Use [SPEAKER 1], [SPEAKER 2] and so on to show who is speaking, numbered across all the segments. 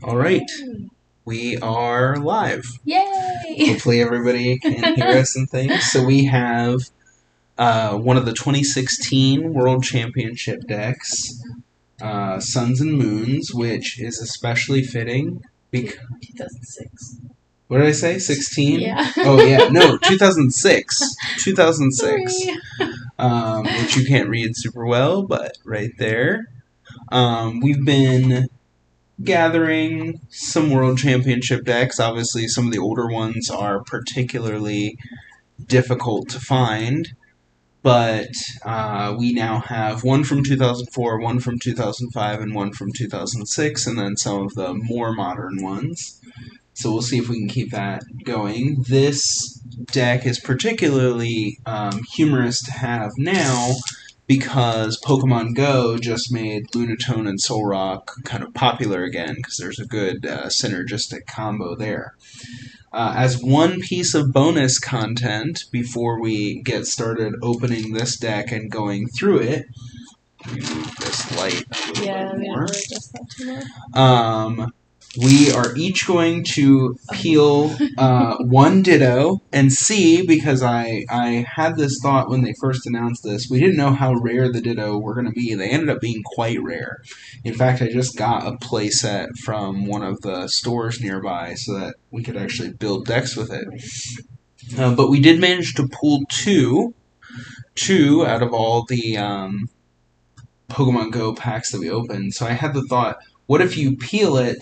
[SPEAKER 1] All right, we are live.
[SPEAKER 2] Yay!
[SPEAKER 1] Hopefully everybody can hear us and things. So we have one of the 2016 World Championship decks, Suns and Moons, which is especially fitting because...
[SPEAKER 2] 2006.
[SPEAKER 1] What did I say? 16?
[SPEAKER 2] Yeah.
[SPEAKER 1] Oh, yeah. No, 2006. 2006.
[SPEAKER 2] Sorry.
[SPEAKER 1] Which you can't read super well, but right there. We've been gathering some World Championship decks. Obviously, some of the older ones are particularly difficult to find, but we now have one from 2004, one from 2005, and one from 2006, and then some of the more modern ones. So we'll see if we can keep that going. This deck is particularly humorous to have now because Pokemon Go just made Lunatone and Solrock kind of popular again because there's a good synergistic combo there. As one piece of bonus content before we get started opening this deck and going through it, let me move this light a little bit more.
[SPEAKER 2] Just that too much.
[SPEAKER 1] We are each going to peel one Ditto and see, because I had this thought when they first announced this, we didn't know how rare the Ditto were going to be. They ended up being quite rare. In fact, I just got a playset from one of the stores nearby so that we could actually build decks with it. But we did manage to pull two out of all the Pokemon Go packs that we opened. So I had the thought, what if you peel it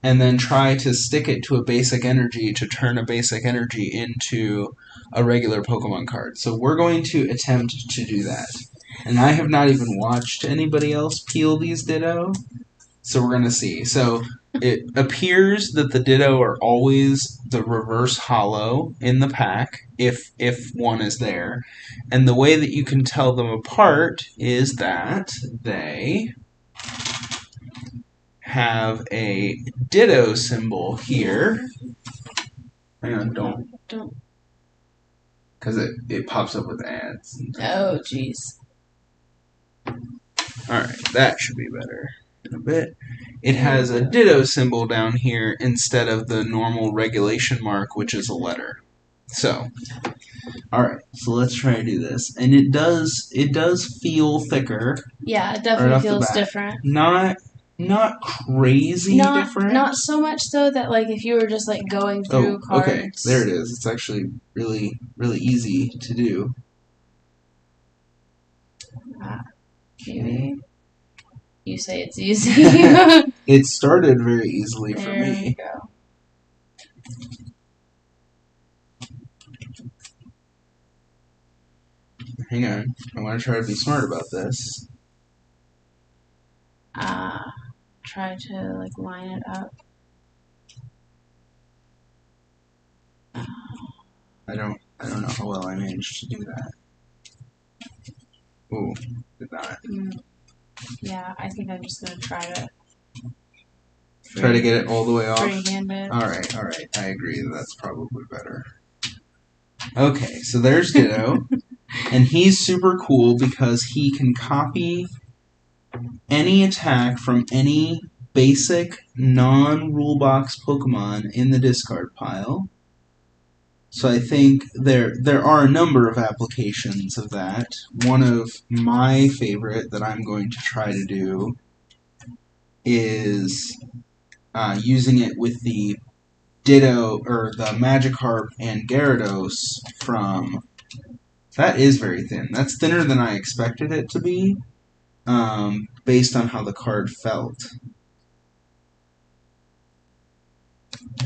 [SPEAKER 1] and then try to stick it to a basic energy to turn a basic energy into a regular Pokemon card? So we're going to attempt to do that. And I have not even watched anybody else peel these Ditto, so we're going to see. So it appears that the Ditto are always the reverse hollow in the pack, if one is there. And the way that you can tell them apart is that they have a Ditto symbol here. Hang on, don't. Because it pops up with ads.
[SPEAKER 2] Oh, jeez.
[SPEAKER 1] Alright, that should be better in a bit. It has a Ditto symbol down here instead of the normal regulation mark, which is a letter. So, alright, so let's try to do this. And it does feel thicker.
[SPEAKER 2] Yeah, it definitely feels different.
[SPEAKER 1] Not crazy different.
[SPEAKER 2] Not so much so that like if you were just like going through cards.
[SPEAKER 1] Okay, there it is. It's actually really, really easy to do.
[SPEAKER 2] Maybe. You say it's easy.
[SPEAKER 1] It started very easily for me.
[SPEAKER 2] There you go.
[SPEAKER 1] Hang on. I want to try to be smart about this.
[SPEAKER 2] Try to like line it up.
[SPEAKER 1] I don't know how well I managed to do that. Ooh, did not.
[SPEAKER 2] Yeah, I think I'm just gonna try to
[SPEAKER 1] get it all the way off.
[SPEAKER 2] Free-handed.
[SPEAKER 1] All right. I agree that's probably better. Okay, so there's Ditto, and he's super cool because he can copy any attack from any basic non-rule box Pokemon in the discard pile. So I think there are a number of applications of that. One of my favorite that I'm going to try to do is using it with the Ditto, or the Magikarp and Gyarados from... That is very thin. That's thinner than I expected it to be, based on how the card felt.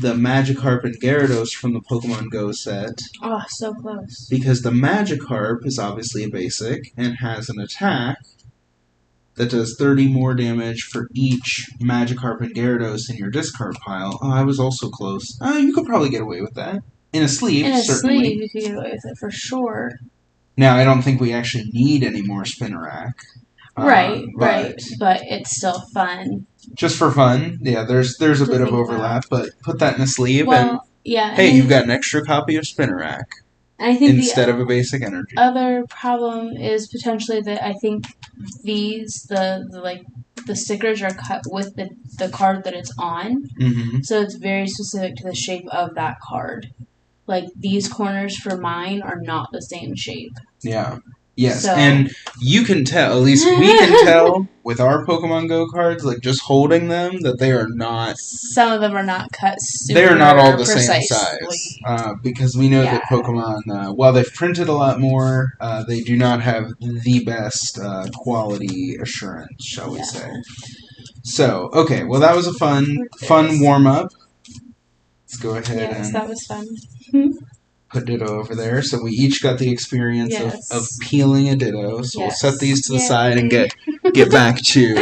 [SPEAKER 1] The Magikarp and Gyarados from the Pokemon Go set.
[SPEAKER 2] Oh, so close.
[SPEAKER 1] Because the Magikarp is obviously a basic and has an attack that does 30 more damage for each Magikarp and Gyarados in your discard pile. Oh, I was also close. You could probably get away with that. In a sleeve, certainly.
[SPEAKER 2] In a sleeve, you could get away with it for sure.
[SPEAKER 1] Now, I don't think we actually need any more Spinarak.
[SPEAKER 2] Right. But it's still fun.
[SPEAKER 1] Just for fun, yeah, there's a bit of overlap, but put that in a sleeve,
[SPEAKER 2] well,
[SPEAKER 1] and hey, you've got an extra copy of Spinarak.
[SPEAKER 2] And I think
[SPEAKER 1] instead of a basic energy.
[SPEAKER 2] Other problem is potentially that I think these the stickers are cut with the card that it's on, so it's very specific to the shape of that card. Like these corners for mine are not the same shape.
[SPEAKER 1] Yeah. Yes, and you can tell, at least we can tell with our Pokemon Go cards, like just holding them, that they are not.
[SPEAKER 2] Some of them are not cut super
[SPEAKER 1] They're not all the
[SPEAKER 2] precisely.
[SPEAKER 1] same size. Because we know that Pokemon, while they've printed a lot more, they do not have the best quality assurance, shall we say. So, okay, well that was a fun warm-up. Let's go ahead and
[SPEAKER 2] that was fun.
[SPEAKER 1] put Ditto over there. So we each got the experience of peeling a Ditto. So we'll set these to the side and get back to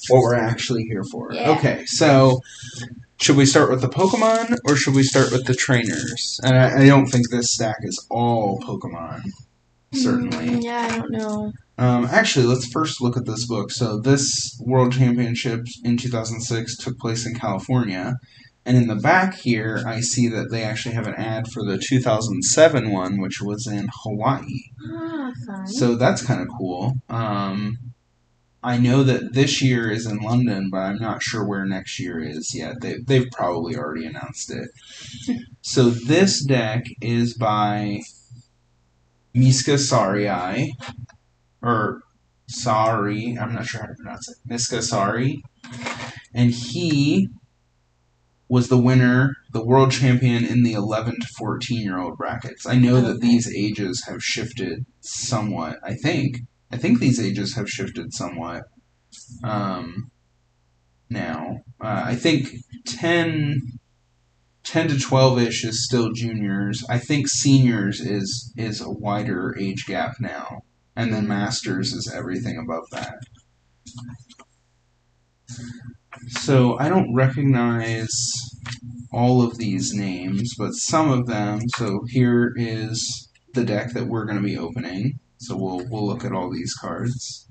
[SPEAKER 1] what we're actually here for. Yeah. Okay, so should we start with the Pokemon or should we start with the trainers? And I don't think this stack is all Pokemon, certainly.
[SPEAKER 2] Yeah, I don't know.
[SPEAKER 1] Actually, let's first look at this book. So this World Championships in 2006 took place in California. And in the back here, I see that they actually have an ad for the 2007 one, which was in Hawaii.
[SPEAKER 2] Fun.
[SPEAKER 1] So that's kind of cool. I know that this year is in London, but I'm not sure where next year is yet. They've probably already announced it. So this deck is by Miska Sarii, or Sari, I'm not sure how to pronounce it. Miska Sarii. And he was the winner, the world champion in the 11 to 14-year-old brackets. I know that these ages have shifted somewhat, I think. I think these ages have shifted somewhat now. I think 10 to 12-ish is still juniors. I think seniors is a wider age gap now. And then masters is everything above that. So I don't recognize all of these names, but some of them. So here is the deck that we're going to be opening. So we'll look at all these cards.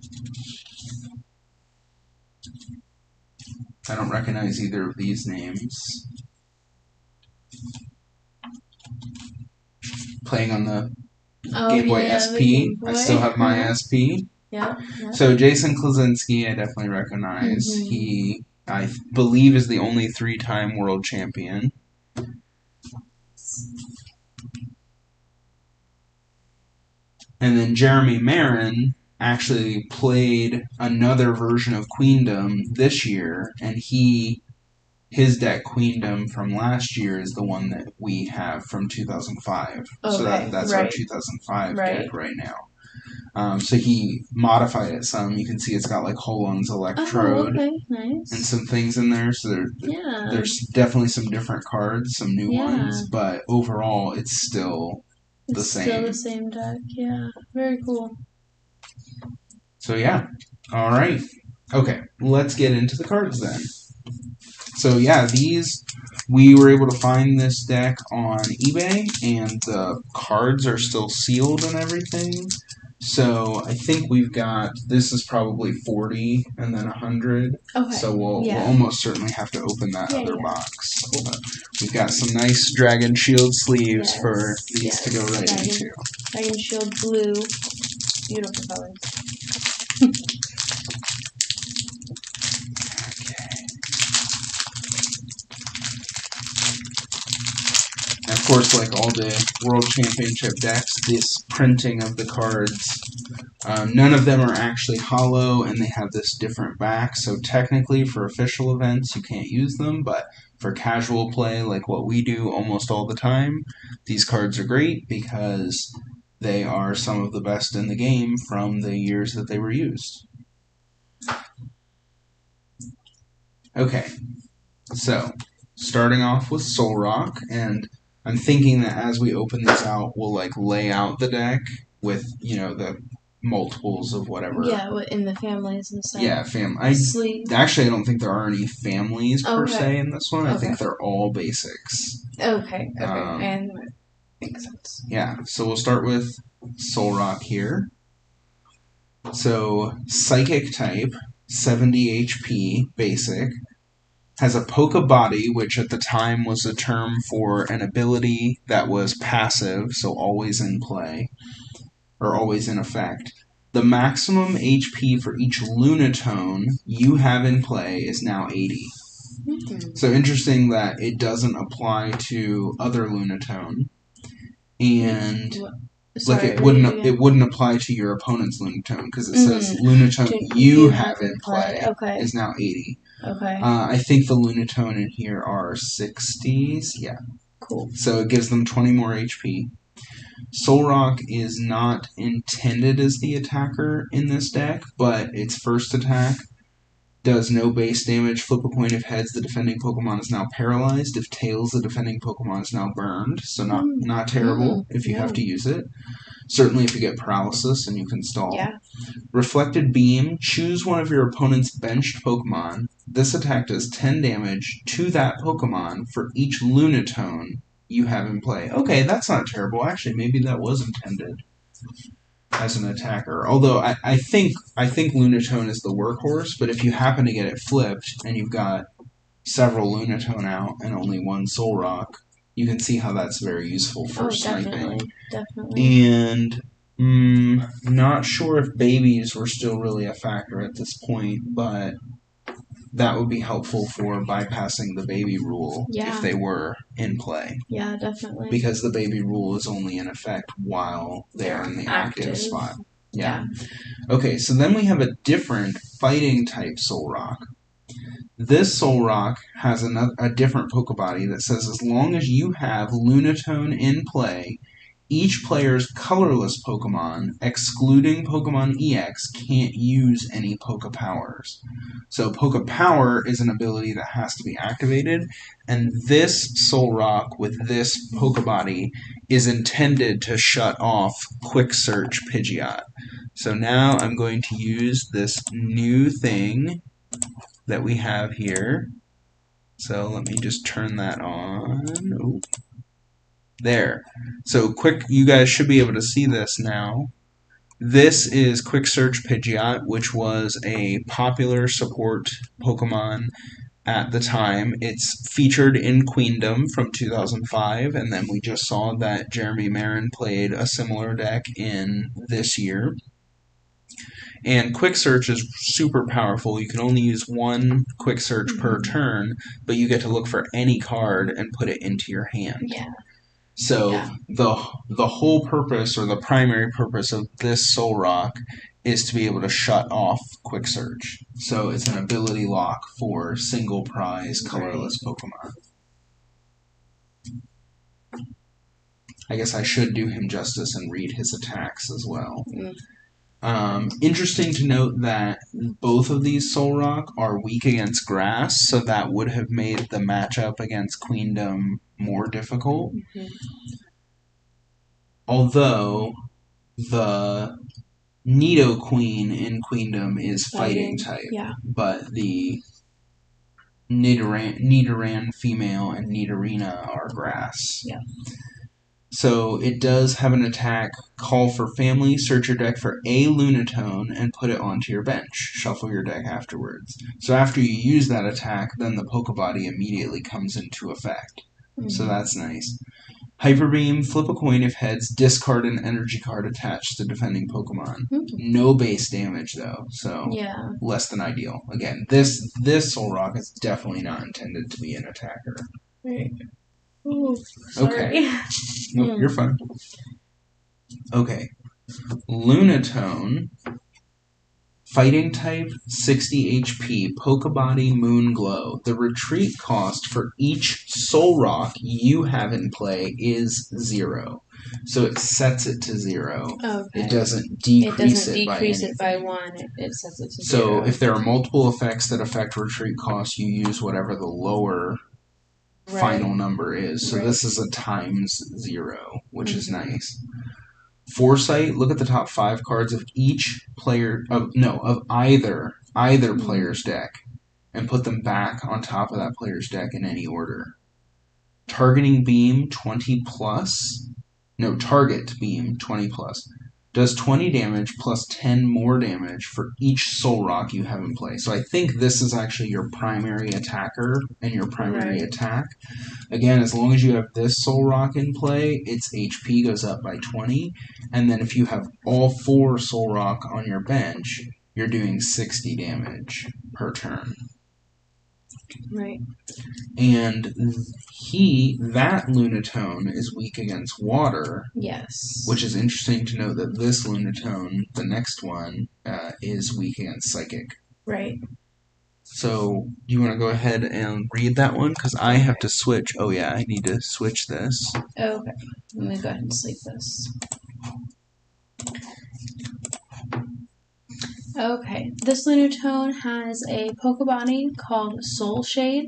[SPEAKER 1] I don't recognize either of these names. Playing on the Game Boy SP. I still have my SP.
[SPEAKER 2] Yeah.
[SPEAKER 1] So Jason Klaczynski, I definitely recognize. He, I believe, is the only 3-time world champion. And then Jeremy Marin actually played another version of Queendom this year, and his deck Queendom from last year is the one that we have from 2005. Okay, so that's our 2005 deck right now. So he modified it some. You can see it's got like Holung's Electrode and some things in there. So there's definitely some different cards, some new ones, but overall it's still the same.
[SPEAKER 2] Still the same deck, yeah. Very cool.
[SPEAKER 1] So yeah, all right. Okay, let's get into the cards then. So yeah, we were able to find this deck on eBay, and the cards are still sealed and everything. So I think we've got, this is probably 40 and then 100. Okay. So we'll almost certainly have to open that other box. We've got some nice Dragon Shield sleeves for these to go right into.
[SPEAKER 2] Dragon Shield blue. Beautiful colors.
[SPEAKER 1] Of course, like all the World Championship decks, this printing of the cards, none of them are actually hollow, and they have this different back, so technically for official events you can't use them, but for casual play, like what we do almost all the time, these cards are great because they are some of the best in the game from the years that they were used. Okay, so starting off with Solrock, and I'm thinking that as we open these out, we'll like lay out the deck with, you know, the multiples of whatever.
[SPEAKER 2] Yeah, in the families and stuff.
[SPEAKER 1] Yeah, actually, I don't think there are any families per se in this one. I think they're all basics.
[SPEAKER 2] Okay. And makes sense.
[SPEAKER 1] Yeah, so we'll start with Solrock here. So Psychic type, 70 HP, basic. has a Poke Body, which at the time was a term for an ability that was passive, so always in play, or always in effect. The maximum HP for each Lunatone you have in play is now 80. So interesting that it doesn't apply to other Lunatone, and it wouldn't apply to your opponent's Lunatone because it says Lunatone you have in play is now 80.
[SPEAKER 2] Okay.
[SPEAKER 1] I think the Lunatone in here are 60s. Yeah.
[SPEAKER 2] Cool.
[SPEAKER 1] So it gives them 20 more HP. Solrock is not intended as the attacker in this deck, but its first attack does no base damage. Flip a coin. If heads, the defending Pokemon is now paralyzed. If tails, the defending Pokemon is now burned. So not terrible if you have to use it. Certainly if you get paralysis and you can stall.
[SPEAKER 2] Yeah.
[SPEAKER 1] Reflected Beam. Choose one of your opponent's benched Pokemon. This attack does 10 damage to that Pokemon for each Lunatone you have in play. Okay, that's not terrible. Actually, maybe that was intended as an attacker. Although I think Lunatone is the workhorse, but if you happen to get it flipped and you've got several Lunatone out and only one Solrock, you can see how that's very useful for sniping.
[SPEAKER 2] Definitely.
[SPEAKER 1] And not sure if babies were still really a factor at this point, but that would be helpful for bypassing the baby rule if they were in play.
[SPEAKER 2] Yeah, definitely.
[SPEAKER 1] Because the baby rule is only in effect while they're in the active spot. Yeah. Okay, so then we have a different fighting type Solrock. This Solrock has a different Pokebody that says as long as you have Lunatone in play, each player's colorless Pokemon, excluding Pokemon EX, can't use any Poke Powers. So Poke Power is an ability that has to be activated, and this Solrock with this Pokebody is intended to shut off Quick Search Pidgeot. So now I'm going to use this new thing that we have here. So let me just turn that on. Ooh. There. So you guys should be able to see this now. This is Quick Search Pidgeot, which was a popular support Pokemon at the time. It's featured in Queendom from 2005, and then we just saw that Jeremy Marin played a similar deck in this year. And Quick Search is super powerful. You can only use one Quick Search per turn, but you get to look for any card and put it into your hand.
[SPEAKER 2] Yeah.
[SPEAKER 1] So the whole purpose, or the primary purpose of this Solrock, is to be able to shut off Quick Search. So it's an ability lock for single prize colorless Pokemon. I guess I should do him justice and read his attacks as well. Interesting to note that both of these Solrock are weak against grass, so that would have made the matchup against Queendom more difficult. Although the Nidoqueen in Queendom is fighting type, but the Nidoran female and Nidorina are grass.
[SPEAKER 2] Yeah.
[SPEAKER 1] So it does have an attack, call for family, search your deck for a Lunatone, and put it onto your bench. Shuffle your deck afterwards. So after you use that attack, then the Pokebody immediately comes into effect. So that's nice. Hyper Beam, flip a coin. If heads, discard an energy card attached to defending Pokemon. No base damage, though, so less than ideal. Again, this Solrock is definitely not intended to be an attacker.
[SPEAKER 2] Right. Ooh, sorry.
[SPEAKER 1] Okay. Nope, you're fine. Okay. Lunatone, fighting type, 60 HP, Pokebody, Moonglow. The retreat cost for each Solrock you have in play is 0. So it sets it to 0.
[SPEAKER 2] Okay.
[SPEAKER 1] It doesn't decrease it
[SPEAKER 2] by 1. It sets it to 0.
[SPEAKER 1] So if there are multiple effects that affect retreat cost, you use whatever the lower final number is. So this is a times 0, which is nice. Foresight, look at the top 5 cards of each player, of either player's deck, and put them back on top of that player's deck in any order. Targeting Beam 20+. No, Target Beam 20+. does 20 damage plus 10 more damage for each soul rock you have in play. So I think this is actually your primary attacker and your primary attack. Again, as long as you have this soul rock in play, its HP goes up by 20. And then if you have all 4 soul rock on your bench, you're doing 60 damage per turn.
[SPEAKER 2] Right.
[SPEAKER 1] And that Lunatone is weak against water.
[SPEAKER 2] Yes.
[SPEAKER 1] Which is interesting to note that this Lunatone, the next one, is weak against psychic.
[SPEAKER 2] Right.
[SPEAKER 1] So, do you want to go ahead and read that one? Because I have to switch. Oh yeah, I need to switch this.
[SPEAKER 2] Okay. Let me go ahead and sleep this. Okay, this Lunatone has a Pokebody called Soul Shade.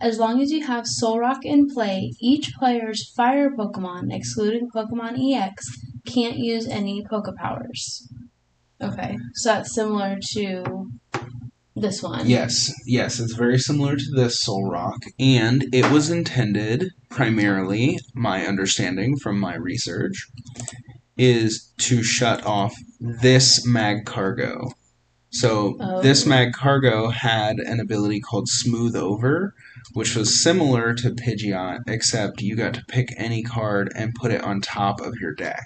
[SPEAKER 2] As long as you have Soul Rock in play, each player's fire Pokemon, excluding Pokemon EX, can't use any Poke Powers. Okay, so that's similar to this one.
[SPEAKER 1] Yes, it's very similar to this Soul Rock, and it was intended, primarily, my understanding from my research, is to shut off this Magcargo. So this Magcargo had an ability called Smooth Over, which was similar to Pidgeot, except you got to pick any card and put it on top of your deck.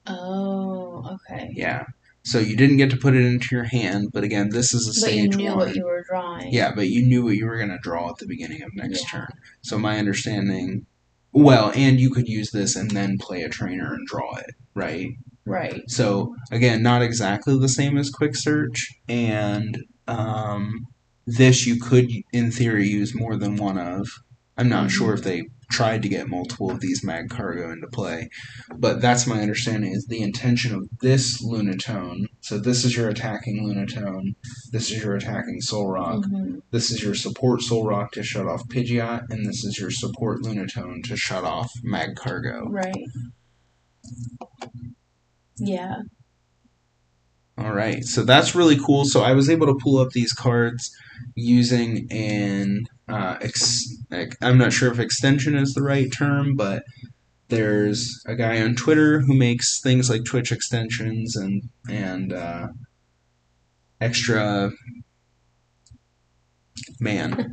[SPEAKER 2] Oh, okay.
[SPEAKER 1] Yeah. So you didn't get to put it into your hand, but again, this is a stage 1.
[SPEAKER 2] But you knew what you were drawing.
[SPEAKER 1] Yeah, but you knew what you were going to draw at the beginning of next turn. So my understanding... Well, and you could use this and then play a trainer and draw it, right?
[SPEAKER 2] Right.
[SPEAKER 1] So, again, not exactly the same as Quick Search, and this you could, in theory, use more than one of. I'm not sure if they tried to get multiple of these Magcargo into play, but that's my understanding, is the intention of this Lunatone. So this is your attacking Lunatone, this is your attacking Soul Rock, this is your support Soul Rock to shut off Pidgeot, and this is your support Lunatone to shut off Magcargo.
[SPEAKER 2] Right. Yeah.
[SPEAKER 1] Alright, so that's really cool. So I was able to pull up these cards using an, I'm not sure if extension is the right term, but there's a guy on Twitter who makes things like Twitch extensions and extra,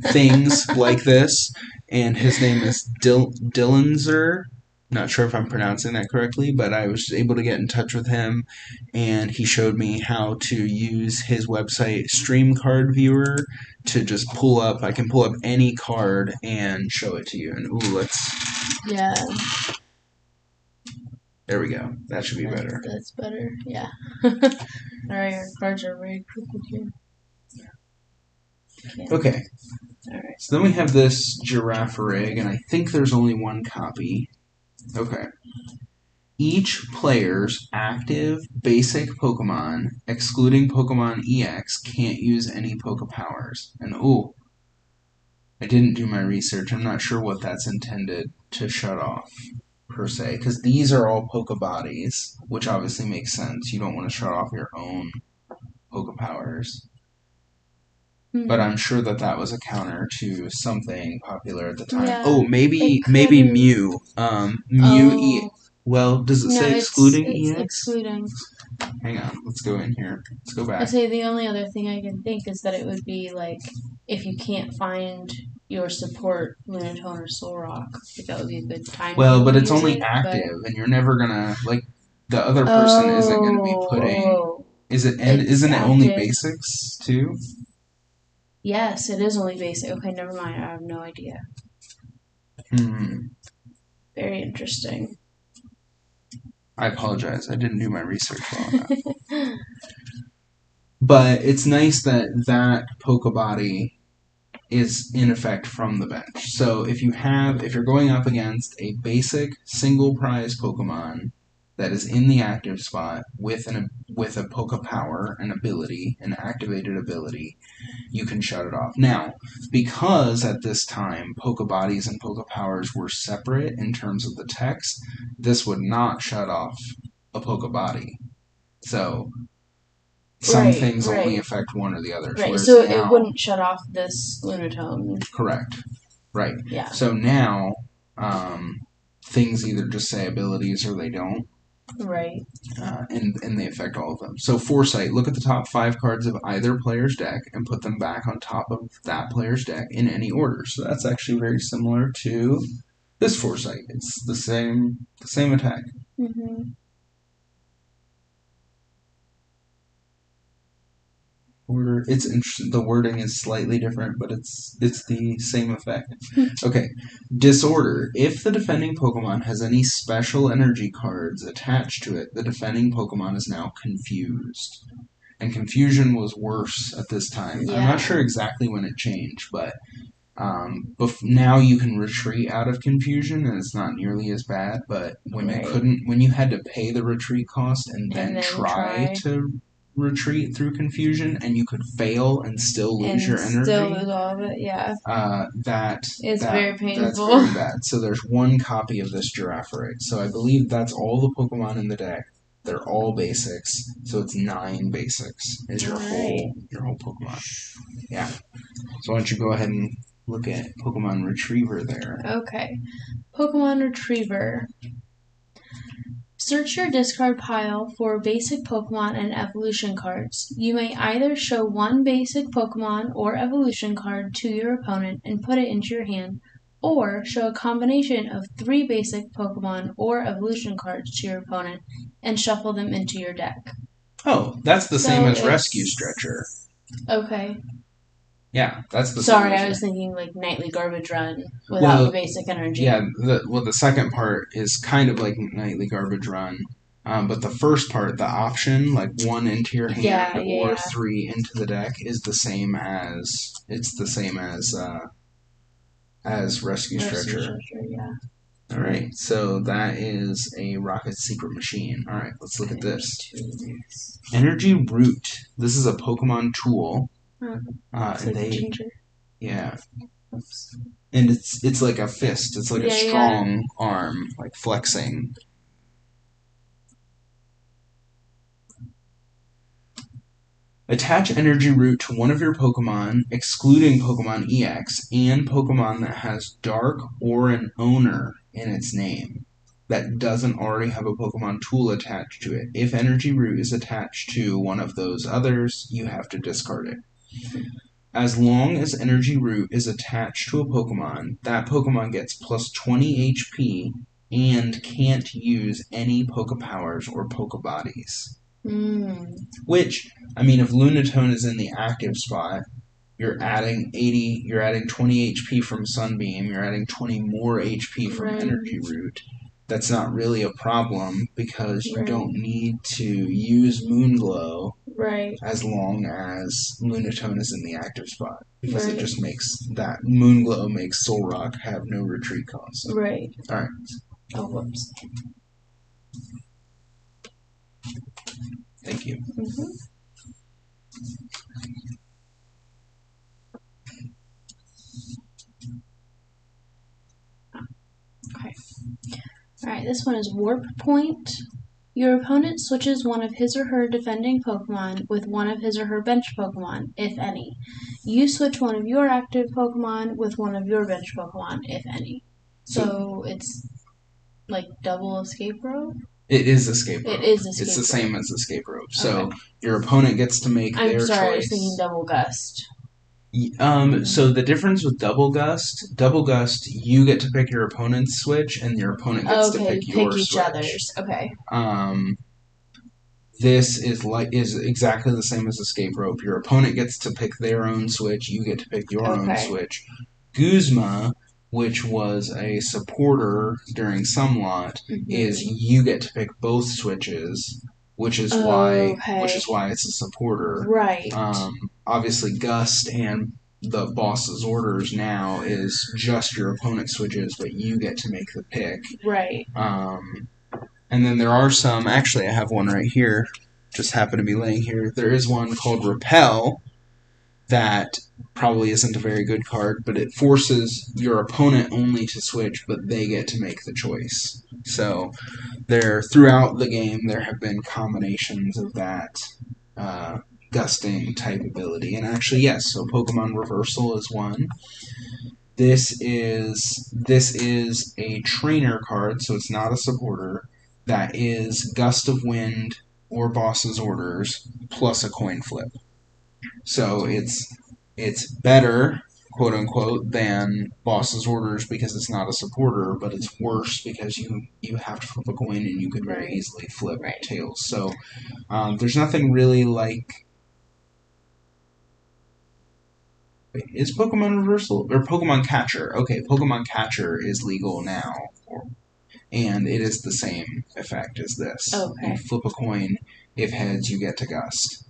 [SPEAKER 1] things like this, and his name is Dillenzer. Not sure if I'm pronouncing that correctly, but I was able to get in touch with him, and he showed me how to use his website Stream Card Viewer to just pull up. I can pull up any card and show it to you. And
[SPEAKER 2] Yeah.
[SPEAKER 1] There we go. That should be better.
[SPEAKER 2] That's better. Yeah. Alright, our cards are very crooked here.
[SPEAKER 1] Okay.
[SPEAKER 2] Alright.
[SPEAKER 1] So then we have this Girafarig, and I think there's only one copy. Okay. Each player's active basic Pokemon, excluding Pokemon EX, can't use any Poke Powers. And I didn't do my research. I'm not sure what that's intended to shut off, per se. Because these are all Poke Bodies, which obviously makes sense. You don't want to shut off your own Poke Powers. But I'm sure that was a counter to something popular at the time.
[SPEAKER 2] Yeah,
[SPEAKER 1] maybe Mew. Well, does it say excluding EX?
[SPEAKER 2] It's excluding.
[SPEAKER 1] Hang on, let's go in here. Let's go back.
[SPEAKER 2] I say the only other thing I can think is that it would be like if you can't find your support Lunatone or Soul Rock, that would be a good time.
[SPEAKER 1] Well, but it's only active, and you're never gonna the other person isn't gonna be putting. Isn't it only basics too?
[SPEAKER 2] Yes, it is only basic. Okay, never mind. I have no idea. Very interesting.
[SPEAKER 1] I apologize. I didn't do my research well enough. But it's nice that Pokebody is in effect from the bench. So if you're going up against a basic single prize Pokemon that is in the active spot with a Poke Power, an ability, an activated ability, you can shut it off. Now, because at this time Pokebodies and Poke Powers were separate in terms of the text, this would not shut off a Pokebody. So some things only affect one or the other.
[SPEAKER 2] Right, so it wouldn't shut off this Lunatone.
[SPEAKER 1] Correct. Right.
[SPEAKER 2] Yeah.
[SPEAKER 1] So now, things either just say abilities or they don't.
[SPEAKER 2] Right.
[SPEAKER 1] And they affect all of them. So Foresight, look at the top 5 cards of either player's deck and put them back on top of that player's deck in any order. So that's actually very similar to this Foresight. It's the same attack.
[SPEAKER 2] Mm-hmm.
[SPEAKER 1] Order. It's interesting. The wording is slightly different, but it's the same effect. Okay. Disorder. If the defending Pokemon has any special energy cards attached to it, the defending Pokemon is now confused. And confusion was worse at this time.
[SPEAKER 2] Yeah.
[SPEAKER 1] I'm not sure exactly when it changed, but now you can retreat out of confusion, and it's not nearly as bad. But when you couldn't, when you had to pay the retreat cost and then try to retreat through confusion, and you could fail and still lose your energy.
[SPEAKER 2] Still lose all of it, yeah.
[SPEAKER 1] It's
[SPEAKER 2] very painful.
[SPEAKER 1] That's very bad. So there's one copy of this Giraffurate. So I believe that's all the Pokemon in the deck. They're all basics, so it's 9 basics is your whole Pokemon. Yeah. So why don't you go ahead and look at Pokemon Retriever there.
[SPEAKER 2] Okay. Pokemon Retriever. Search your discard pile for basic Pokemon and evolution cards. You may either show one basic Pokemon or evolution card to your opponent and put it into your hand, or show a combination of 3 basic Pokemon or evolution cards to your opponent and shuffle them into your deck.
[SPEAKER 1] Oh, that's the same as Rescue Stretcher.
[SPEAKER 2] Okay.
[SPEAKER 1] Yeah, that's the
[SPEAKER 2] Sorry, I was thinking like Nightly Garbage Run without the basic energy.
[SPEAKER 1] Yeah, the second part is kind of like Nightly Garbage Run. But the first part, the option, like 1 into your hand or 3 into the deck, is the same as Rescue Stretcher.
[SPEAKER 2] Yeah.
[SPEAKER 1] All right, so that is a Rocket Secret Machine. All right, let's look at this. Energy Root. This is a Pokemon tool. Yeah. Oops. And it's like a fist. It's like a strong arm, like flexing. Attach Energy Root to one of your Pokemon, excluding Pokemon EX, and Pokemon that has Dark or an owner in its name that doesn't already have a Pokemon tool attached to it. If Energy Root is attached to one of those others, you have to discard it. As long as Energy Root is attached to a Pokemon, that Pokemon gets plus 20 HP and can't use any Pokepowers or Pokebodies. Which, I mean, if Lunatone is in the active spot, you're adding 20 HP from Sunbeam, you're adding 20 more HP from Energy Root. That's not really a problem because you don't need to use Moonglow as long as Lunatone is in the active spot. Because it just makes that Moonglow makes Solrock have no retreat cost.
[SPEAKER 2] Right.
[SPEAKER 1] Alright.
[SPEAKER 2] Oh, whoops.
[SPEAKER 1] Thank you.
[SPEAKER 2] Okay. Alright, this one is Warp Point. Your opponent switches one of his or her defending Pokemon with one of his or her bench Pokemon, if any. You switch one of your active Pokemon with one of your bench Pokemon, if any. So it's like double escape rope?
[SPEAKER 1] It is escape rope.
[SPEAKER 2] It is escape rope.
[SPEAKER 1] It's the same as escape rope. So your opponent gets to make their choice.
[SPEAKER 2] I was thinking double gust.
[SPEAKER 1] So the difference with double gust, you get to pick your opponent's switch, and your opponent gets to pick your switch.
[SPEAKER 2] Each other's. Okay.
[SPEAKER 1] This is exactly the same as escape rope. Your opponent gets to pick their own switch. You get to pick your own switch. Guzma, which was a supporter during Sumlot, is you get to pick both switches, which is why it's a supporter.
[SPEAKER 2] Right.
[SPEAKER 1] Obviously, Gust and the boss's orders now is just your opponent's switches, but you get to make the pick.
[SPEAKER 2] Right.
[SPEAKER 1] And then there are some. Actually, I have one right here. Just happen to be laying here. There is one called Repel that probably isn't a very good card, but it forces your opponent only to switch, but they get to make the choice. So throughout the game, there have been combinations of that gusting type ability. And actually, yes, so Pokemon Reversal is one. This is a trainer card, so it's not a supporter. that is Gust of Wind or Boss's Orders plus a coin flip. So it's better, quote unquote, than Boss's Orders because it's not a supporter, but it's worse because you have to flip a coin and you could very easily flip tails. So there's nothing really like. Wait, is Pokemon Reversal or Pokemon Catcher? Okay, Pokemon Catcher is legal now, and it is the same effect as this.
[SPEAKER 2] Okay.
[SPEAKER 1] You flip a coin. If heads, you get to Gust.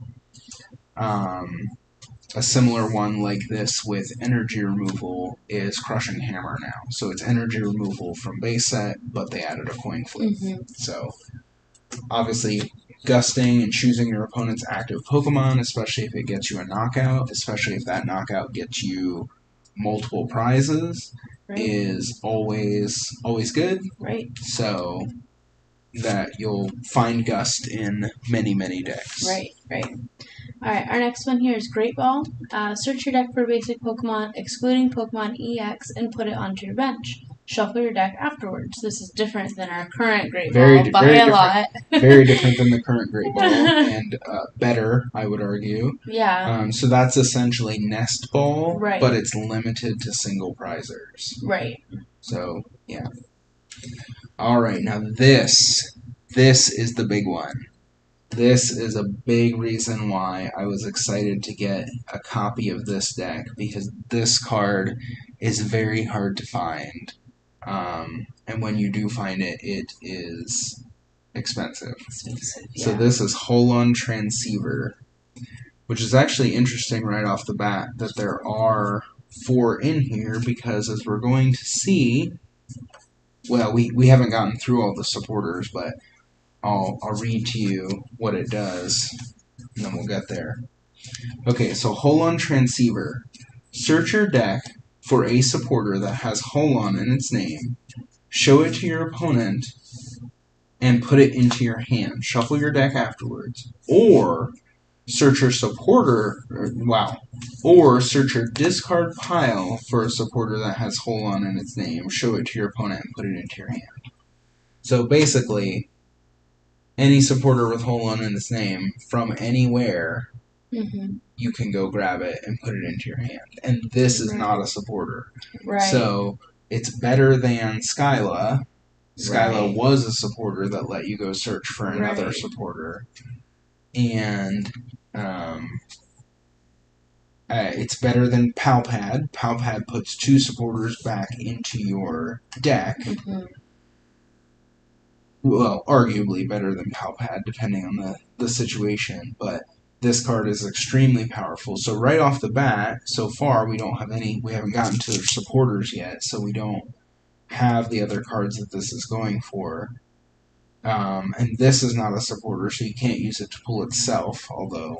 [SPEAKER 1] A similar one like this with energy removal is Crushing Hammer now. So it's energy removal from base set, but they added a coin flip. So obviously gusting and choosing your opponent's active Pokemon, especially if it gets you a knockout, especially if that knockout gets you multiple prizes, is always good.
[SPEAKER 2] Right.
[SPEAKER 1] So that you'll find Gust in many decks.
[SPEAKER 2] Right. Alright, our next one here is Great Ball. Search your deck for basic Pokemon, excluding Pokemon EX, and put it onto your bench. Shuffle your deck afterwards. This is different than our current Great Ball by a lot.
[SPEAKER 1] Very different than the current Great Ball, and better, I would argue.
[SPEAKER 2] Yeah.
[SPEAKER 1] So that's essentially Nest Ball,
[SPEAKER 2] right.
[SPEAKER 1] but it's limited to single prizers.
[SPEAKER 2] Right.
[SPEAKER 1] So, yeah. Alright, now this is the big one. This is a big reason why I was excited to get a copy of this deck, because this card is very hard to find. And when you do find it, it is expensive.
[SPEAKER 2] Yeah.
[SPEAKER 1] So this is Holon Transceiver, which is actually interesting right off the bat that there are 4 in here, because as we're going to see, well, we haven't gotten through all the supporters, but I'll read to you what it does, and then we'll get there. Okay, so Holon Transceiver. Search your deck for a supporter that has Holon in its name, show it to your opponent, and put it into your hand. Shuffle your deck afterwards. Or search your or search your discard pile for a supporter that has Holon in its name, show it to your opponent, and put it into your hand. So basically, any supporter with Holon in its name from anywhere, you can go grab it and put it into your hand. And this is not a supporter.
[SPEAKER 2] Right.
[SPEAKER 1] So it's better than Skyla. Skyla was a supporter that let you go search for another supporter. And it's better than Palpad. Palpad puts 2 supporters back into your deck. Well, arguably better than Palpad, depending on the situation, but this card is extremely powerful. So right off the bat, so far, we haven't gotten to supporters yet, so we don't have the other cards that this is going for. And this is not a supporter, so you can't use it to pull itself, although,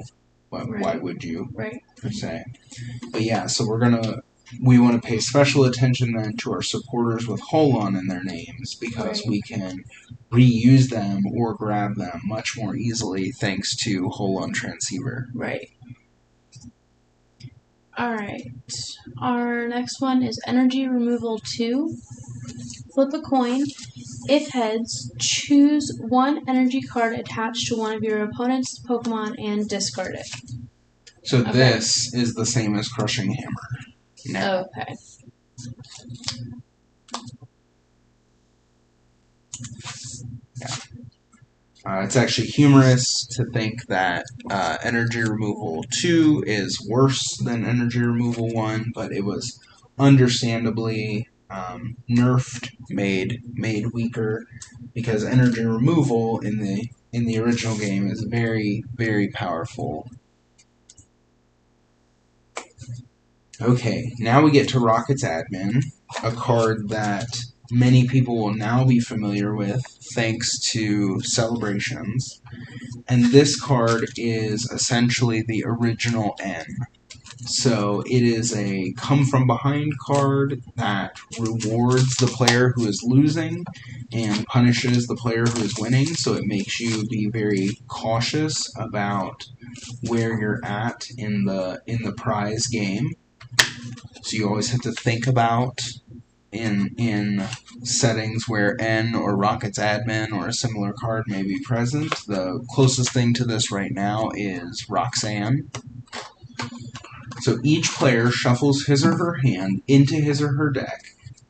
[SPEAKER 1] why would you, per se? But yeah, so we want to pay special attention then to our supporters with Holon in their names, because we can reuse them or grab them much more easily thanks to Holon Transceiver.
[SPEAKER 2] Right. Alright. Our next one is Energy Removal 2. Flip a coin. If heads, choose 1 energy card attached to one of your opponent's Pokemon and discard it.
[SPEAKER 1] So this is the same as Crushing Hammer. No.
[SPEAKER 2] Okay.
[SPEAKER 1] Yeah. It's actually humorous to think that Energy Removal 2 is worse than Energy Removal 1, but it was understandably nerfed, made weaker, because Energy Removal in the original game is very, very powerful. Okay, now we get to Rocket's Admin, a card that many people will now be familiar with thanks to Celebrations. And this card is essentially the original N. So it is a come-from-behind card that rewards the player who is losing and punishes the player who is winning, so it makes you be very cautious about where you're at in the prize game. So you always have to think about in settings where N or Rocket's admin or a similar card may be present. The closest thing to this right now is Roxanne. So each player shuffles his or her hand into his or her deck.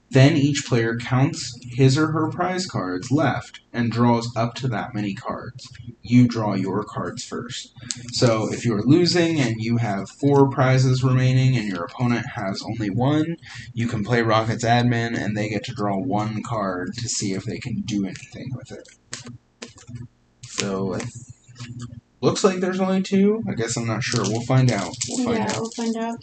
[SPEAKER 1] Then each player counts his or her prize cards left and draws up to that many cards. You draw your cards first. So if you're losing and you have 4 prizes remaining and your opponent has only 1, you can play Rocket's admin and they get to draw 1 card to see if they can do anything with it. So looks like there's only 2. I guess I'm not sure. We'll find out.
[SPEAKER 2] We'll find out.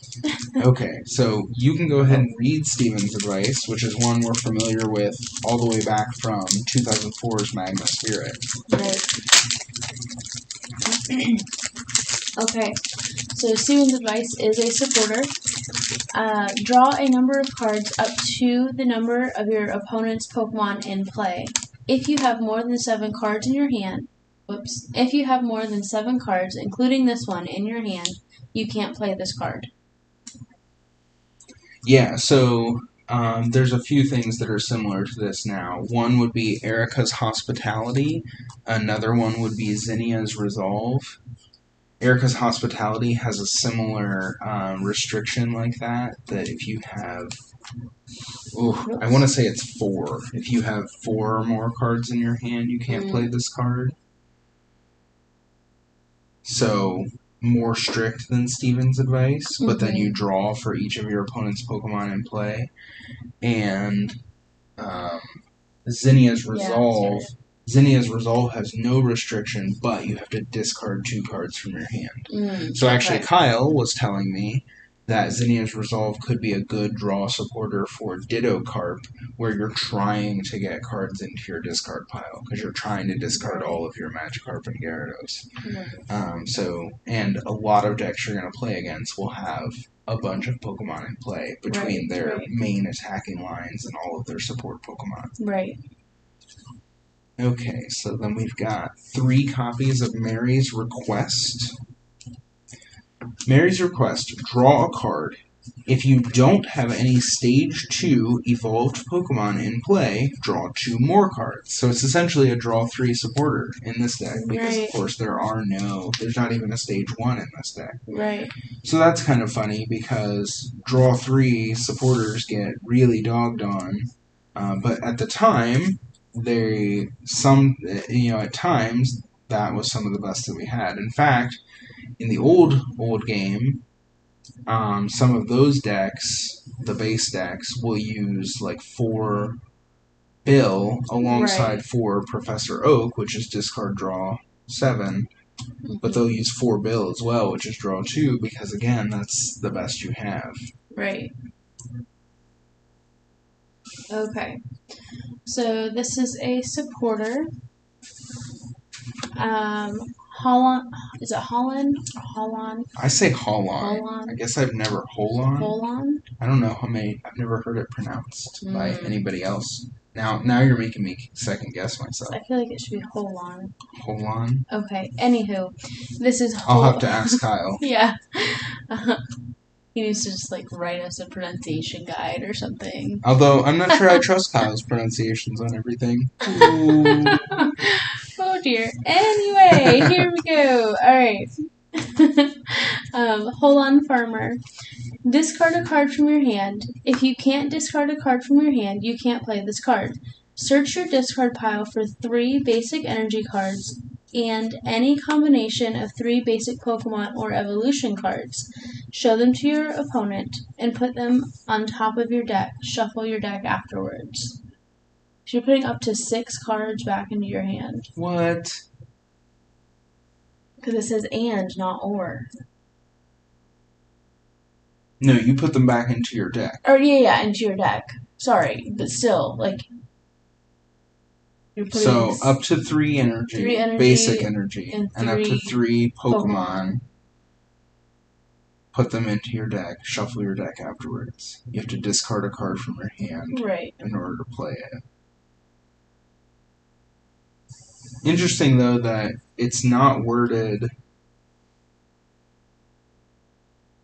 [SPEAKER 1] Okay, so you can go ahead and read Steven's advice, which is one we're familiar with all the way back from 2004's Magma Spirit.
[SPEAKER 2] Right. Okay, so Steven's advice is a supporter. Draw a number of cards up to the number of your opponent's Pokemon in play. If you have more than 7 cards in your hand, if you have more than 7 cards, including this one, in your hand, you can't play this card.
[SPEAKER 1] Yeah, so there's a few things that are similar to this now. One would be Erica's Hospitality. Another one would be Zinnia's Resolve. Erica's Hospitality has a similar restriction like that if you have... I want to say it's 4. If you have 4 or more cards in your hand, you can't play this card. So, more strict than Steven's advice, but then you draw for each of your opponent's Pokemon in play. And Zinnia's Resolve... Zinnia's Resolve has no restriction, but you have to discard 2 cards from your hand. So actually, Kyle was telling me that Zinnia's Resolve could be a good draw supporter for Ditto Carp, where you're trying to get cards into your discard pile, because you're trying to discard all of your Magikarp and Gyarados. And a lot of decks you're going to play against will have a bunch of Pokemon in play between their main attacking lines and all of their support Pokemon.
[SPEAKER 2] Right.
[SPEAKER 1] Okay, so then we've got 3 copies of Mary's Request. Mary's Request, draw a card. If you don't have any Stage 2 evolved Pokemon in play, draw 2 more cards. So it's essentially a draw 3 supporter in this deck, because of course there's not even a Stage 1 in this deck.
[SPEAKER 2] Right.
[SPEAKER 1] So that's kind of funny, because draw 3 supporters get really dogged on. But at the time, at times, that was some of the best that we had. In fact, in the old game, some of those decks, the base decks, will use like 4 Bill alongside 4 Professor Oak, which is discard draw 7. But they'll use 4 Bill as well, which is draw 2, because again, that's the best you have.
[SPEAKER 2] Right. Okay. So this is a supporter. Holland, is it Holland or Holland?
[SPEAKER 1] I say Holland. I guess I've never
[SPEAKER 2] Holland.
[SPEAKER 1] I don't know I've never heard it pronounced by anybody else. Now you're making me second guess myself.
[SPEAKER 2] I feel like it should be Holland.
[SPEAKER 1] Holland?
[SPEAKER 2] Okay. Anywho, this is.
[SPEAKER 1] I'll have to ask Kyle.
[SPEAKER 2] Yeah. He needs to just write us a pronunciation guide or something.
[SPEAKER 1] Although I'm not sure I trust Kyle's pronunciations on everything.
[SPEAKER 2] Oh dear. Anyway, here we go. Alright. Hold on, Farmer. Discard a card from your hand. If you can't discard a card from your hand, you can't play this card. Search your discard pile for 3 basic energy cards and any combination of 3 basic Pokemon or evolution cards. Show them to your opponent and put them on top of your deck. Shuffle your deck afterwards. So you're putting up to 6 cards back into your hand.
[SPEAKER 1] What?
[SPEAKER 2] Because it says and, not or.
[SPEAKER 1] No, you put them back into your deck.
[SPEAKER 2] Or yeah, into your deck. Sorry, but still, you're putting
[SPEAKER 1] so up to 3 energy, basic energy, and up to 3 Pokemon. Put them into your deck. Shuffle your deck afterwards. You have to discard a card from your hand in order to play it. Interesting, though, that it's not worded...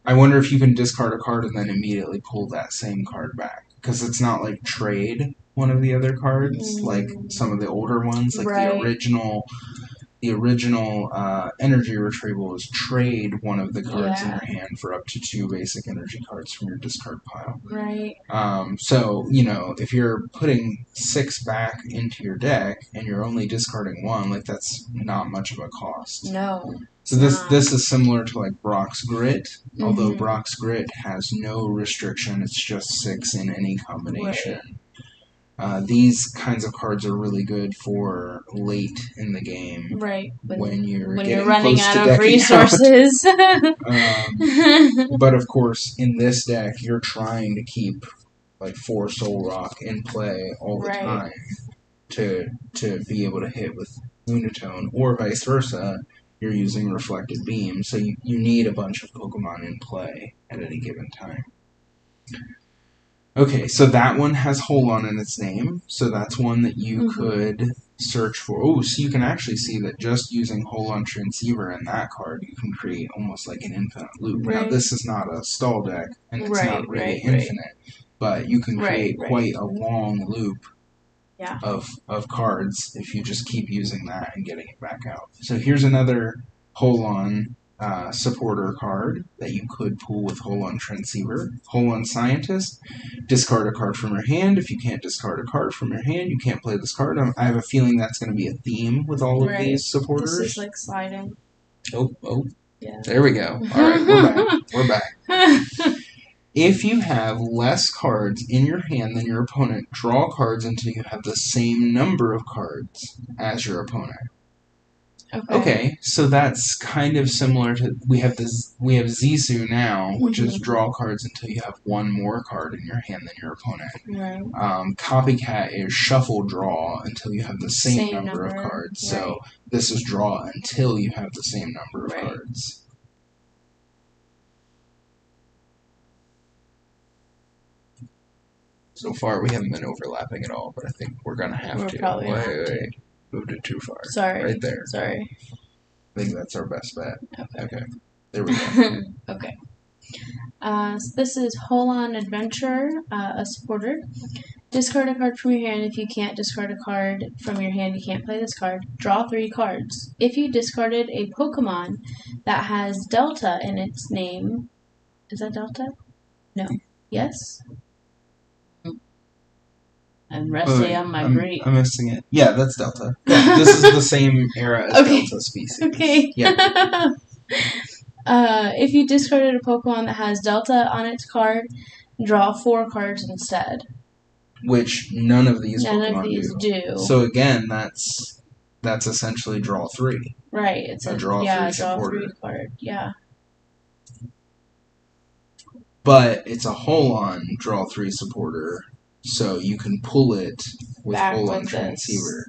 [SPEAKER 1] I wonder if you can discard a card and then immediately pull that same card back. because it's not like trade one of the other cards, like some of the older ones, like the original energy retrieval is trade one of the cards in your hand for up to 2 basic energy cards from your discard pile.
[SPEAKER 2] Right.
[SPEAKER 1] So, you know, if you're putting 6 back into your deck and you're only discarding 1, like that's not much of a cost.
[SPEAKER 2] No.
[SPEAKER 1] So this is similar to like Brock's Grit, although Brock's Grit has no restriction, it's just 6 in any combination. Right. These kinds of cards are really good for late in the game,
[SPEAKER 2] right?
[SPEAKER 1] When you're
[SPEAKER 2] running
[SPEAKER 1] close
[SPEAKER 2] out
[SPEAKER 1] to
[SPEAKER 2] of resources.
[SPEAKER 1] But of course, in this deck, you're trying to keep like 4 Soul Rock in play all the time to be able to hit with Lunatone, or vice versa. You're using Reflected Beam, so you need a bunch of Pokemon in play at any given time. Okay, so that one has Holon in its name, so that's one that you could search for. Oh, so you can actually see that just using Holon Transceiver in that card, you can create almost like an infinite loop. Right. Now, this is not a stall deck, and it's not really infinite, but you can create quite a long loop of cards if you just keep using that and getting it back out. So here's another Holon supporter card that you could pull with Holon Transceiver. Holon Scientist. Discard a card from your hand. If you can't discard a card from your hand, you can't play this card. I have a feeling that's going to be a theme with all of these supporters.
[SPEAKER 2] This is like sliding.
[SPEAKER 1] Oh. Yeah. There we go. All right, we're back. If you have less cards in your hand than your opponent, draw cards until you have the same number of cards as your opponent. Okay, so that's kind of similar to we have Zissou now, which is draw cards until you have 1 more card in your hand than your opponent. Right. Copycat is shuffle draw until you have the same number of cards. Right. So this is draw until you have the same number of cards. So far, we haven't been overlapping at all, but I think we're gonna have to. Wait. Moved it too far. Sorry. Right there.
[SPEAKER 2] Sorry.
[SPEAKER 1] I think that's our best bet. Okay. There we go.
[SPEAKER 2] Okay. So this is Holon Adventure, a supporter. Discard a card from your hand. If you can't discard a card from your hand, you can't play this card. Draw 3 cards. If you discarded a Pokemon that has Delta in its name, is that Delta? No. Yes? I'm resting on my brain.
[SPEAKER 1] I'm missing it. Yeah, that's Delta. Yeah, this is the same era as Delta species.
[SPEAKER 2] Okay.
[SPEAKER 1] Yeah.
[SPEAKER 2] If you discarded a Pokemon that has Delta on its card, draw 4 cards instead.
[SPEAKER 1] Which none of these Pokemon do. So again, that's essentially draw 3.
[SPEAKER 2] Right. It's a draw 3 supporter. 3 card. Yeah.
[SPEAKER 1] But it's a Holon draw 3 supporter. So you can pull it with Holon Transceiver.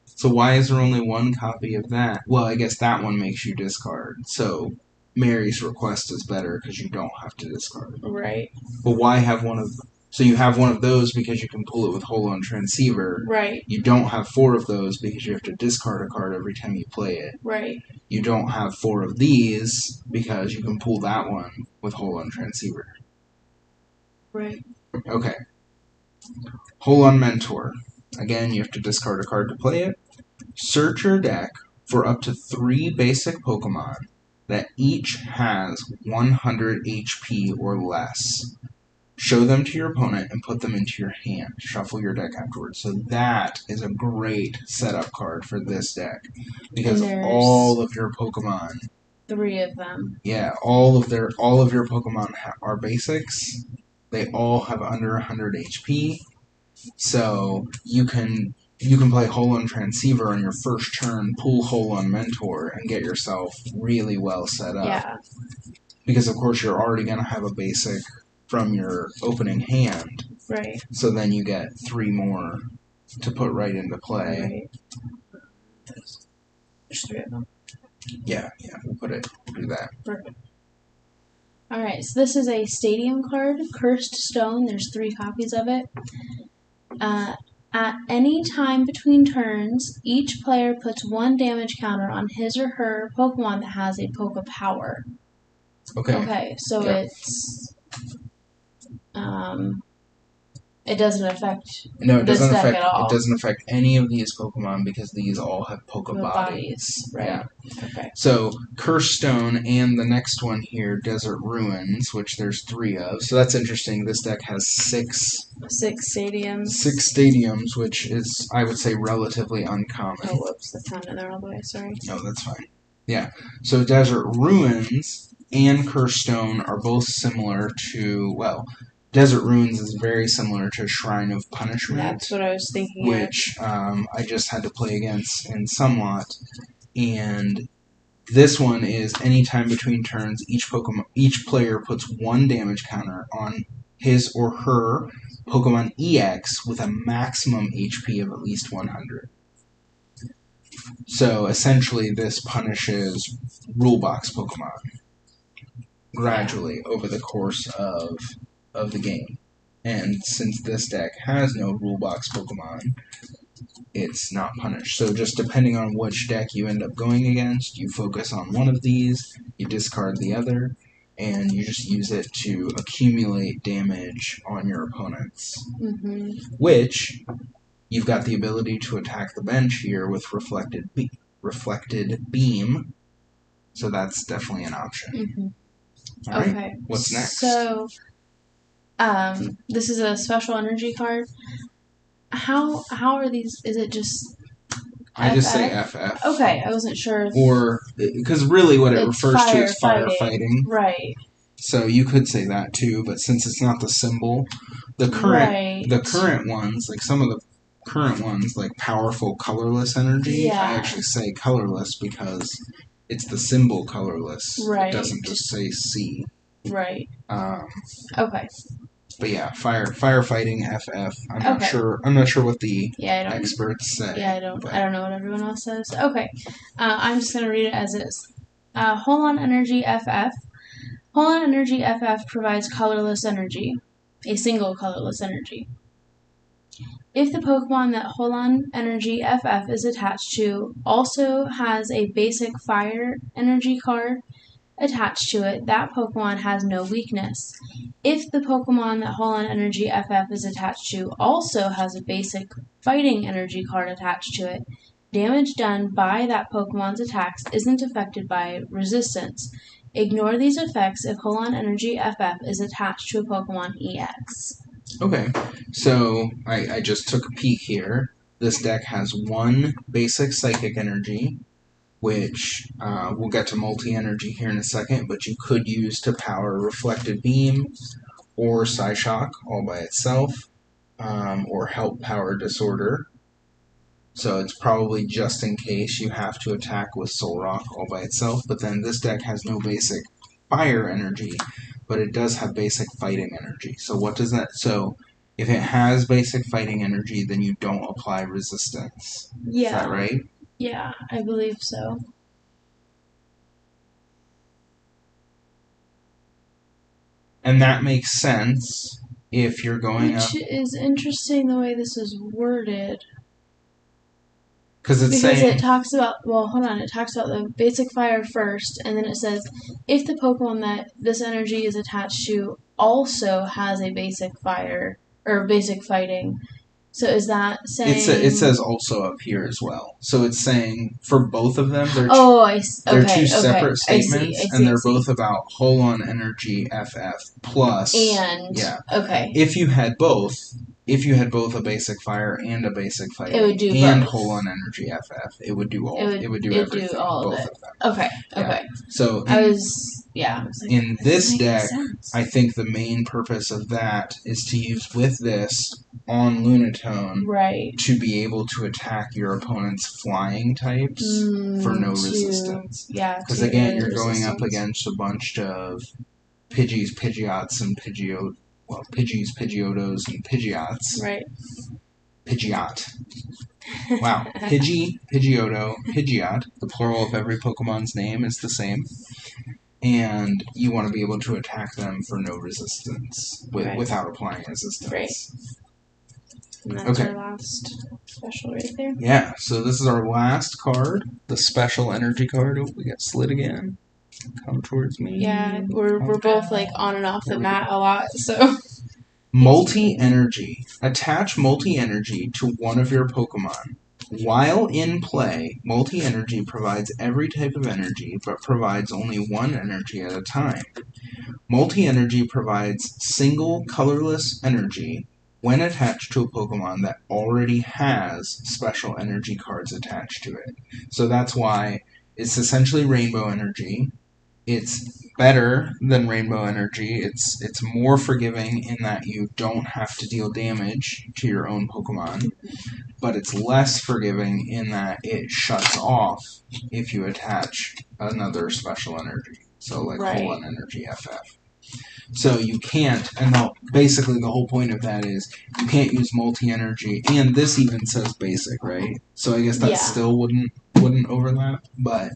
[SPEAKER 1] So why is there only 1 copy of that? Well, I guess that one makes you discard. So Mary's Request is better because you don't have to discard.
[SPEAKER 2] Right.
[SPEAKER 1] But why have one of... So you have one of those because you can pull it with Holon Transceiver.
[SPEAKER 2] Right.
[SPEAKER 1] You don't have 4 of those because you have to discard a card every time you play it.
[SPEAKER 2] Right.
[SPEAKER 1] You don't have 4 of these because you can pull that one with Holon Transceiver.
[SPEAKER 2] Right.
[SPEAKER 1] Okay. Holon Mentor. Again, you have to discard a card to play it. Search your deck for up to 3 basic Pokemon that each has 100 HP or less. Show them to your opponent and put them into your hand. Shuffle your deck afterwards. So that is a great setup card for this deck. Because all of your Pokemon...
[SPEAKER 2] 3 of them.
[SPEAKER 1] Yeah, all of your Pokemon are basics. They all have under 100 HP, so you can play Holon Transceiver on your first turn, pull Holon Mentor, and get yourself really well set up.
[SPEAKER 2] Yeah.
[SPEAKER 1] Because, of course, you're already going to have a basic from your opening hand.
[SPEAKER 2] Right.
[SPEAKER 1] So then you get 3 more to put right into play.
[SPEAKER 2] Right. There's 3 of them.
[SPEAKER 1] Yeah, we'll do that.
[SPEAKER 2] Perfect. Alright, so this is a stadium card, Cursed Stone. There's 3 copies of it. At any time between turns, each player puts 1 damage counter on his or her Pokemon that has a Poke Power.
[SPEAKER 1] Okay,
[SPEAKER 2] so it's... It doesn't affect
[SPEAKER 1] No, it
[SPEAKER 2] this
[SPEAKER 1] doesn't
[SPEAKER 2] deck
[SPEAKER 1] affect.
[SPEAKER 2] at all.
[SPEAKER 1] It doesn't affect any of these Pokemon because these all have Pokebodies.
[SPEAKER 2] Right.
[SPEAKER 1] Yeah.
[SPEAKER 2] Okay.
[SPEAKER 1] So Curse Stone and the next one here, Desert Ruins, which there's 3 of. So that's interesting. This deck has 6
[SPEAKER 2] stadiums.
[SPEAKER 1] 6 stadiums, which is, I would say, relatively uncommon.
[SPEAKER 2] Oh, whoops! That's not in there all the way. Sorry.
[SPEAKER 1] No, that's fine. Yeah. So Desert Ruins and Curse Stone are both similar to, well, Desert Ruins is very similar to Shrine of Punishment.
[SPEAKER 2] That's what I was thinking.
[SPEAKER 1] Which I just had to play against in somewhat, and this one is anytime between turns, each player puts 1 damage counter on his or her Pokemon EX with a maximum HP of at least 100. So essentially, this punishes rule box Pokemon gradually over the course of the game. And since this deck has no rule box Pokemon, it's not punished. So just depending on which deck you end up going against, you focus on one of these, you discard the other, and you just use it to accumulate damage on your opponents.
[SPEAKER 2] Mm-hmm.
[SPEAKER 1] Which, you've got the ability to attack the bench here with Reflected Beam, so that's definitely an option.
[SPEAKER 2] Mm-hmm.
[SPEAKER 1] All right,
[SPEAKER 2] okay.
[SPEAKER 1] What's next?
[SPEAKER 2] So, this is a special energy card. How are these? Is it just?
[SPEAKER 1] I just say FF.
[SPEAKER 2] Okay, I wasn't sure.
[SPEAKER 1] Or because really, what it refers to is firefighting.
[SPEAKER 2] Right.
[SPEAKER 1] So you could say that too, but since it's not the symbol, the current ones, like some of the current ones, like powerful colorless energy, I actually say colorless because it's the symbol colorless.
[SPEAKER 2] Right.
[SPEAKER 1] It doesn't just say C.
[SPEAKER 2] Right.
[SPEAKER 1] Okay. But yeah, firefighting FF. I'm not sure what the experts say.
[SPEAKER 2] Yeah, I don't know what everyone else says. Okay. I'm just gonna read it as is. Hold on Energy FF. Hold on Energy FF provides colorless energy. A single colorless energy. If the Pokemon that Hold on Energy FF is attached to also has a basic fire energy card attached to it, that Pokemon has no weakness. If the Pokemon that Hold on Energy FF is attached to also has a basic fighting energy card attached to it, damage done by that Pokemon's attacks isn't affected by resistance. Ignore these effects if Hold on Energy FF is attached to a Pokemon EX.
[SPEAKER 1] Okay, so I just took a peek here. This deck has 1 basic Psychic Energy, which we'll get to multi-energy here in a second, but you could use to power Reflected Beam or Psyshock all by itself, or help power Disorder. So it's probably just in case you have to attack with Soul Rock all by itself, but then this deck has no basic fire energy, but it does have basic fighting energy. So what does that... So if it has basic fighting energy, then you don't apply resistance.
[SPEAKER 2] Yeah.
[SPEAKER 1] Is that right?
[SPEAKER 2] Yeah, I believe so.
[SPEAKER 1] And that makes sense if you're going up...
[SPEAKER 2] Which is interesting the way this is worded.
[SPEAKER 1] Because
[SPEAKER 2] it talks about, it talks about the basic fire first, and then it says, if the Pokemon that this energy is attached to also has a basic fire, or basic fighting. So is that saying...
[SPEAKER 1] It says also up here as well. So it's saying, for both of them, they're two separate statements, and they're both about Hold on Energy FF plus...
[SPEAKER 2] And...
[SPEAKER 1] Yeah.
[SPEAKER 2] Okay.
[SPEAKER 1] If you had both a basic fire and a basic fighting,
[SPEAKER 2] it would do
[SPEAKER 1] and
[SPEAKER 2] both.
[SPEAKER 1] Hold on Energy FF, it would do all. It would do
[SPEAKER 2] everything. Do all
[SPEAKER 1] both
[SPEAKER 2] of it.
[SPEAKER 1] Of them.
[SPEAKER 2] Okay. Okay.
[SPEAKER 1] Yeah. So
[SPEAKER 2] I was like,
[SPEAKER 1] in this deck, I think the main purpose of that is to use with this on Lunatone,
[SPEAKER 2] right,
[SPEAKER 1] to be able to attack your opponent's flying types for no resistance.
[SPEAKER 2] Yeah.
[SPEAKER 1] Because again, you're going up against a bunch of Pidgeys, Pidgeots, and Pidgeot. Well, Pidgeys, Pidgeotos, and Pidgeots.
[SPEAKER 2] Right.
[SPEAKER 1] Pidgeot. Wow. Pidgey, Pidgeotto, Pidgeot. The plural of every Pokemon's name is the same. And you want to be able to attack them for no resistance, without applying resistance.
[SPEAKER 2] Right. And that's our last special right there.
[SPEAKER 1] Yeah, so this is our last card, the special energy card. Oh, we got slid again. Come towards me.
[SPEAKER 2] Yeah, we're both like on and off the mat a lot, so...
[SPEAKER 1] Multi-energy. Attach multi-energy to one of your Pokemon. While in play, multi-energy provides every type of energy, but provides only one energy at a time. Multi-energy provides single colorless energy when attached to a Pokemon that already has special energy cards attached to it. So that's why it's essentially rainbow energy. It's better than rainbow energy. It's more forgiving in that you don't have to deal damage to your own Pokemon, but it's less forgiving in that it shuts off if you attach another special energy. So like colon energy FF. So you can't, and basically the whole point of that is you can't use multi-energy, and this even says basic, right? So I guess that still wouldn't overlap, but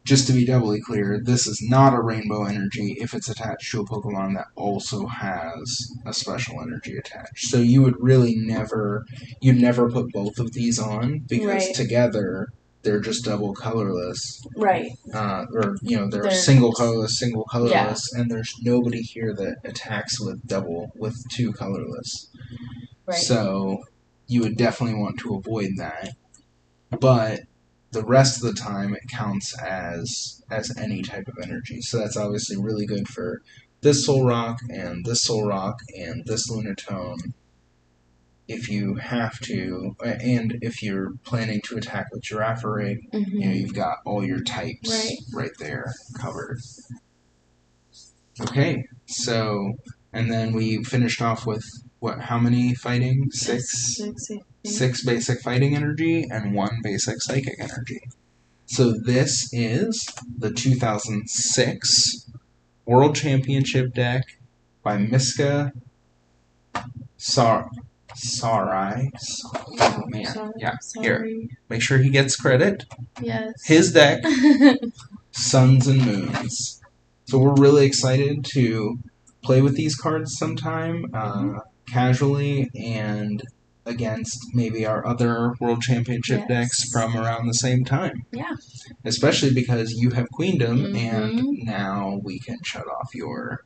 [SPEAKER 1] just to be doubly clear, this is not a rainbow energy if it's attached to a Pokemon that also has a special energy attached. So you would really never put both of these on, because together they're just double colorless.
[SPEAKER 2] Right.
[SPEAKER 1] They're single colorless, and there's nobody here that attacks with two colorless. Right. So you would definitely want to avoid that. But the rest of the time it counts as any type of energy. So that's obviously really good for this Solrock and this Solrock and this Lunatone if you have to, and if you're planning to attack with Girafarig, you've got all your types right there covered. Okay, so, and then we finished off with how many fighting? Six basic fighting energy and 1 basic psychic energy. So this is the 2006 World Championship deck by Miska Sarai. Oh man, yeah. Here, make sure he gets credit.
[SPEAKER 2] Yes.
[SPEAKER 1] His deck, Suns and Moons. So we're really excited to play with these cards sometime, casually, and against maybe our other World Championship decks from around the same time.
[SPEAKER 2] Yeah.
[SPEAKER 1] Especially because you have Queendom, and now we can shut off your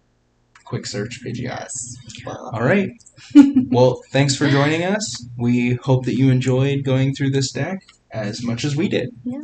[SPEAKER 1] quick search Pidgeot.
[SPEAKER 2] Yes.
[SPEAKER 1] Well. All right. Well, thanks for joining us. We hope that you enjoyed going through this deck as much as we did.
[SPEAKER 2] Yeah.